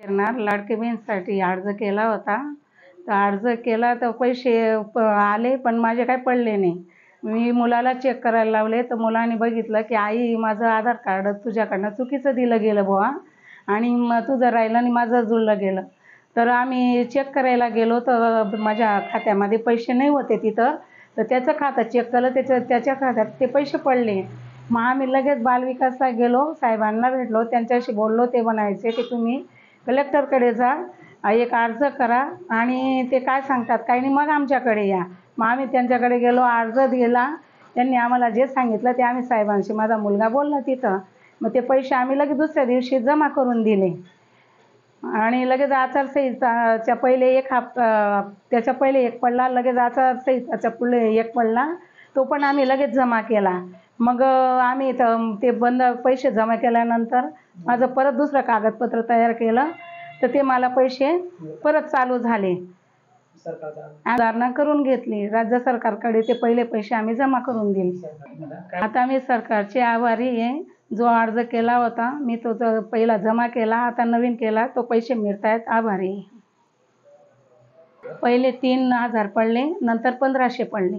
येणार लाडकी बहीणसाठी अर्ज केला होता. तर अर्ज केला तर पैसे आले पण माझे काही पडले नाही. मी मुलाला चेक करायला लावले तर मुलाने बघितलं की आई माझं आधार कार्ड तुझ्याकडनं चुकीचं दिलं गेलं बुवा आणि मग तुझं राहिलं आणि माझं जुळलं गेलं. तर आम्ही चेक करायला गेलो तर माझ्या खात्यामध्ये पैसे नाही होते तिथं. तर त्याचं खातं चेक केलं त्याच्या खात्यात ते पैसे पडले. मग आम्ही लगेच बालविकासला गेलो, साहेबांना भेटलो, त्यांच्याशी बोललो. ते म्हणायचे की तुम्ही कलेक्टरकडे जा, एक अर्ज करा आणि ते काय सांगतात काही नाही मग आमच्याकडे या. मग आम्ही त्यांच्याकडे गेलो, अर्ज दिला. त्यांनी आम्हाला जे सांगितलं ते आम्ही साहेबांशी माझा मुलगा बोलला तिथं. मग ते पैसे आम्ही लगेच दुसऱ्या दिवशी जमा करून दिले आणि लगेच आचारसंहिताच्या पहिले एक हप्ता त्याच्या पहिले एक पडला, लगेच आचारसंहिताच्या पुढे एक पडला, तो पण आम्ही लगेच जमा केला. मग आम्ही ते बंद पैसे जमा केल्यानंतर माझं परत दुसरं कागदपत्र तयार केलं तर ते मला पैसे परत चालू झाले. सुधारणा करून घेतली. राज्य सरकारकडे ते पहिले पैसे आम्ही जमा करून दिले. आता मी सरकारचे आभारी आहे. जो अर्ज केला होता मी तो पहिला जमा केला, आता नवीन केला, तो पैसे मिळतायत, आभारी आहे. पहिले 3000 पडले, नंतर 1500 पडले.